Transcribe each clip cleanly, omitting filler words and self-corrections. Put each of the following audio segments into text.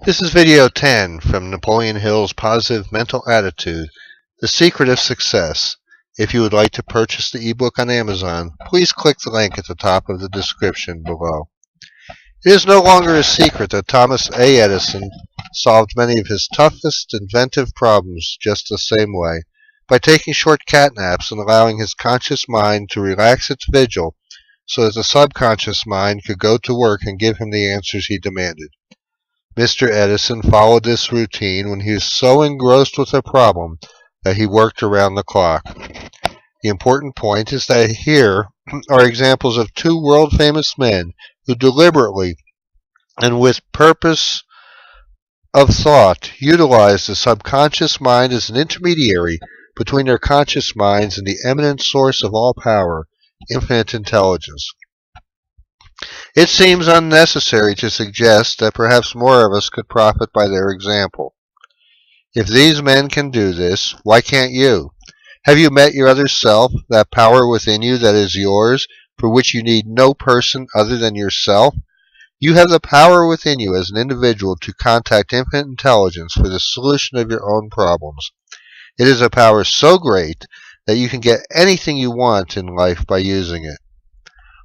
This is video 10 from Napoleon Hill's Positive Mental Attitude, The Secret of Success. If you would like to purchase the ebook on Amazon, please click the link at the top of the description below. It is no longer a secret that Thomas A. Edison solved many of his toughest inventive problems just the same way, by taking short cat naps and allowing his conscious mind to relax its vigil so that the subconscious mind could go to work and give him the answers he demanded. Mr. Edison followed this routine when he was so engrossed with a problem that he worked around the clock. The important point is that here are examples of two world-famous men who deliberately and with purpose of thought utilized the subconscious mind as an intermediary between their conscious minds and the eminent source of all power, infinite intelligence. It seems unnecessary to suggest that perhaps more of us could profit by their example. If these men can do this, why can't you? Have you met your other self, that power within you that is yours, for which you need no person other than yourself? You have the power within you as an individual to contact infinite intelligence for the solution of your own problems. It is a power so great that you can get anything you want in life by using it.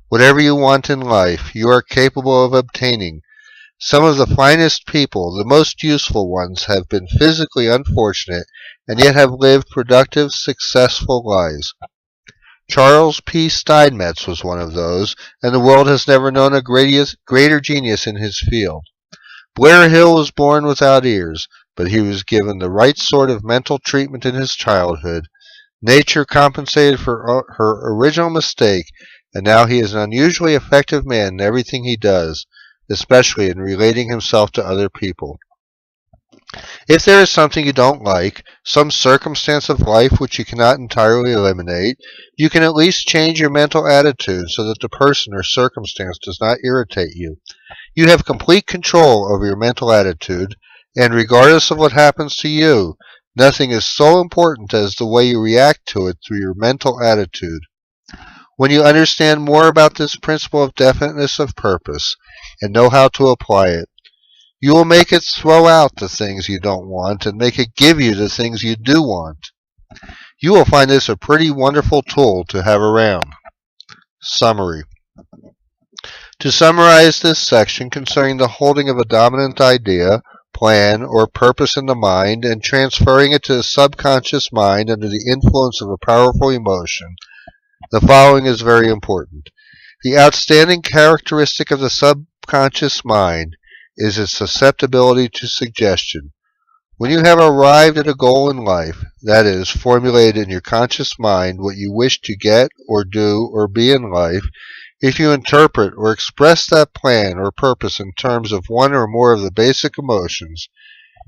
Whatever you want in life, you are capable of obtaining. Some of the finest people, the most useful ones, have been physically unfortunate and yet have lived productive, successful lives. Charles P. Steinmetz was one of those, and the world has never known a greater genius in his field. Blair Hill was born without ears, but he was given the right sort of mental treatment in his childhood. Nature compensated for her original mistake, and now he is an unusually effective man in everything he does, especially in relating himself to other people. If there is something you don't like, some circumstance of life which you cannot entirely eliminate, you can at least change your mental attitude so that the person or circumstance does not irritate you. You have complete control over your mental attitude, and regardless of what happens to you, nothing is so important as the way you react to it through your mental attitude. When you understand more about this principle of definiteness of purpose and know how to apply it, you will make it throw out the things you don't want and make it give you the things you do want. You will find this a pretty wonderful tool to have around. Summary. To summarize this section concerning the holding of a dominant idea, plan, or purpose in the mind and transferring it to the subconscious mind under the influence of a powerful emotion, the following is very important. The outstanding characteristic of the subconscious mind is its susceptibility to suggestion. When you have arrived at a goal in life, that is, formulated in your conscious mind what you wish to get or do or be in life, if you interpret or express that plan or purpose in terms of one or more of the basic emotions,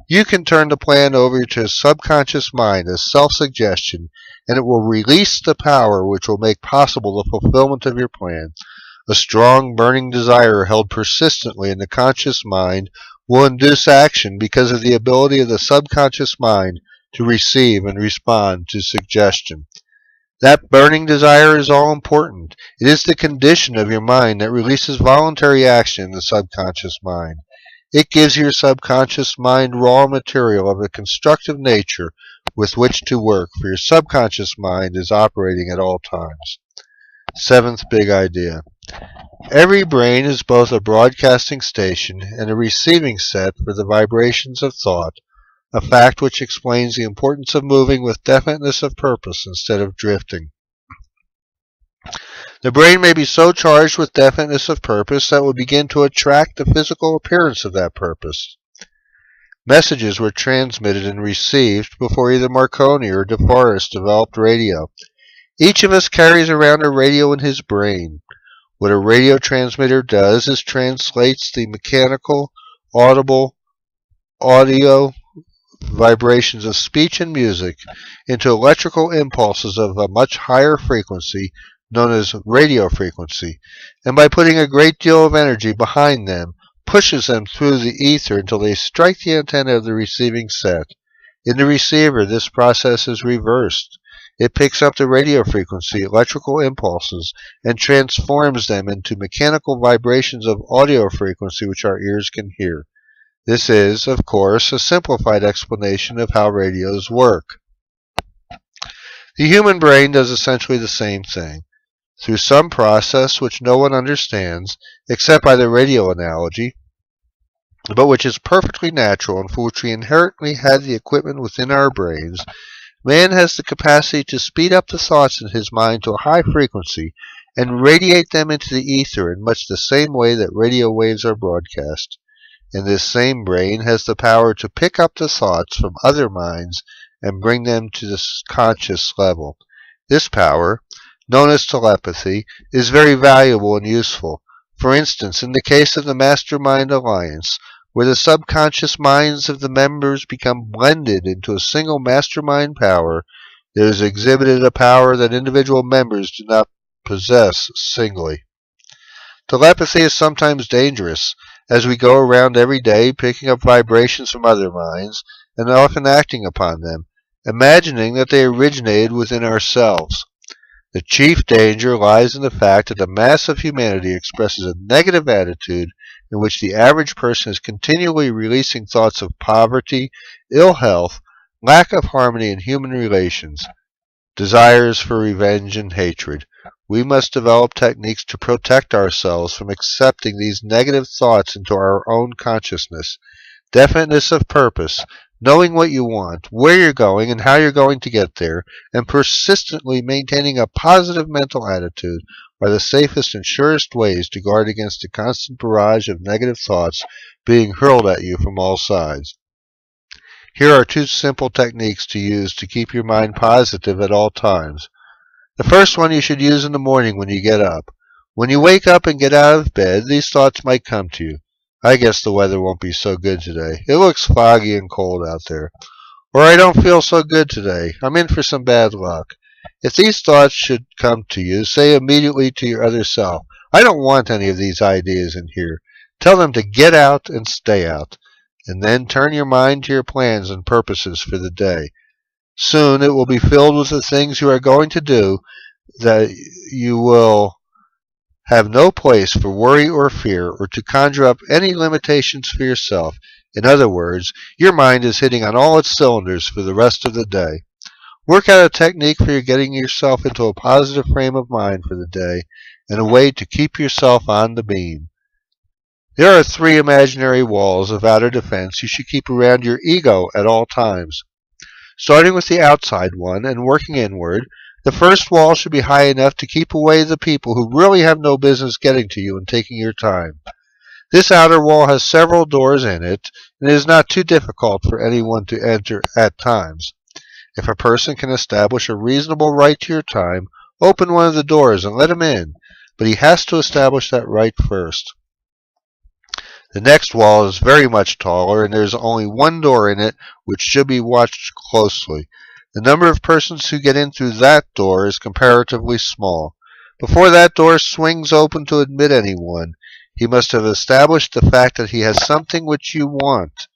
you can turn the plan over to the subconscious mind as self-suggestion, and it will release the power which will make possible the fulfillment of your plan. A strong, burning desire held persistently in the conscious mind will induce action because of the ability of the subconscious mind to receive and respond to suggestion. That burning desire is all important. It is the condition of your mind that releases voluntary action in the subconscious mind. It gives your subconscious mind raw material of a constructive nature with which to work, for your subconscious mind is operating at all times. Seventh big idea. Every brain is both a broadcasting station and a receiving set for the vibrations of thought, a fact which explains the importance of moving with definiteness of purpose instead of drifting. The brain may be so charged with definiteness of purpose that it will begin to attract the physical appearance of that purpose. Messages were transmitted and received before either Marconi or DeForest developed radio. Each of us carries around a radio in his brain. What a radio transmitter does is translates the mechanical, audible, audio vibrations of speech and music into electrical impulses of a much higher frequency, known as radio frequency, and by putting a great deal of energy behind them, pushes them through the ether until they strike the antenna of the receiving set. In the receiver, this process is reversed. It picks up the radio frequency, electrical impulses, and transforms them into mechanical vibrations of audio frequency which our ears can hear. This is, of course, a simplified explanation of how radios work. The human brain does essentially the same thing. Through some process which no one understands, except by the radio analogy, but which is perfectly natural and for which we inherently had the equipment within our brains, man has the capacity to speed up the thoughts in his mind to a high frequency and radiate them into the ether in much the same way that radio waves are broadcast. And this same brain has the power to pick up the thoughts from other minds and bring them to the conscious level. This power, known as telepathy, is very valuable and useful. For instance, in the case of the Mastermind Alliance, where the subconscious minds of the members become blended into a single mastermind power, there is exhibited a power that individual members do not possess singly. Telepathy is sometimes dangerous, as we go around every day picking up vibrations from other minds and often acting upon them, imagining that they originated within ourselves. The chief danger lies in the fact that the mass of humanity expresses a negative attitude in which the average person is continually releasing thoughts of poverty, ill health, lack of harmony in human relations, desires for revenge and hatred. We must develop techniques to protect ourselves from accepting these negative thoughts into our own consciousness. Definiteness of purpose, knowing what you want, where you're going, and how you're going to get there, and persistently maintaining a positive mental attitude are the safest and surest ways to guard against the constant barrage of negative thoughts being hurled at you from all sides. Here are two simple techniques to use to keep your mind positive at all times. The first one you should use in the morning when you get up. When you wake up and get out of bed, these thoughts might come to you. I guess the weather won't be so good today. It looks foggy and cold out there. Or I don't feel so good today. I'm in for some bad luck. If these thoughts should come to you, say immediately to your other self, I don't want any of these ideas in here. Tell them to get out and stay out. And then turn your mind to your plans and purposes for the day. Soon it will be filled with the things you are going to do, that you will have no place for worry or fear, or to conjure up any limitations for yourself. In other words, your mind is hitting on all its cylinders for the rest of the day. Work out a technique for getting yourself into a positive frame of mind for the day, and a way to keep yourself on the beam. There are 3 imaginary walls of outer defense you should keep around your ego at all times. Starting with the outside one and working inward, the first wall should be high enough to keep away the people who really have no business getting to you and taking your time. This outer wall has several doors in it, and it is not too difficult for anyone to enter at times. If a person can establish a reasonable right to your time, open one of the doors and let him in, but he has to establish that right first. The next wall is very much taller, and there is only one door in it, which should be watched closely. The number of persons who get in through that door is comparatively small. Before that door swings open to admit anyone, he must have established the fact that he has something which you want,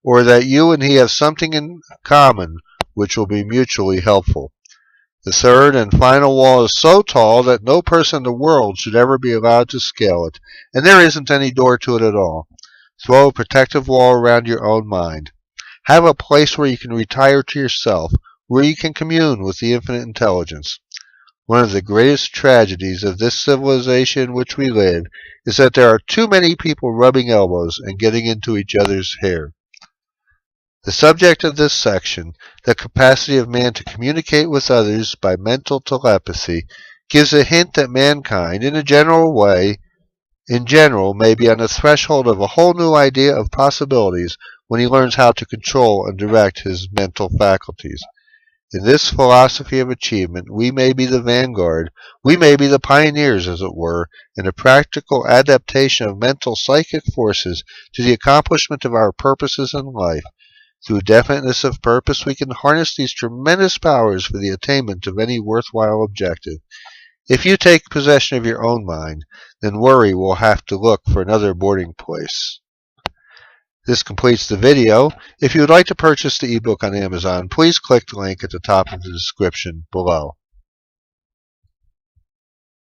or that you and he have something in common which will be mutually helpful. The third and final wall is so tall that no person in the world should ever be allowed to scale it, and there isn't any door to it at all. Throw a protective wall around your own mind. Have a place where you can retire to yourself, where you can commune with the infinite intelligence. One of the greatest tragedies of this civilization in which we live is that there are too many people rubbing elbows and getting into each other's hair. The subject of this section, the capacity of man to communicate with others by mental telepathy, gives a hint that mankind, in general, may be on the threshold of a whole new idea of possibilities when he learns how to control and direct his mental faculties. In this philosophy of achievement, we may be the vanguard, we may be the pioneers, as it were, in a practical adaptation of mental psychic forces to the accomplishment of our purposes in life. Through definiteness of purpose, we can harness these tremendous powers for the attainment of any worthwhile objective. If you take possession of your own mind, then worry will have to look for another boarding place. This completes the video. If you would like to purchase the ebook on Amazon, please click the link at the top of the description below.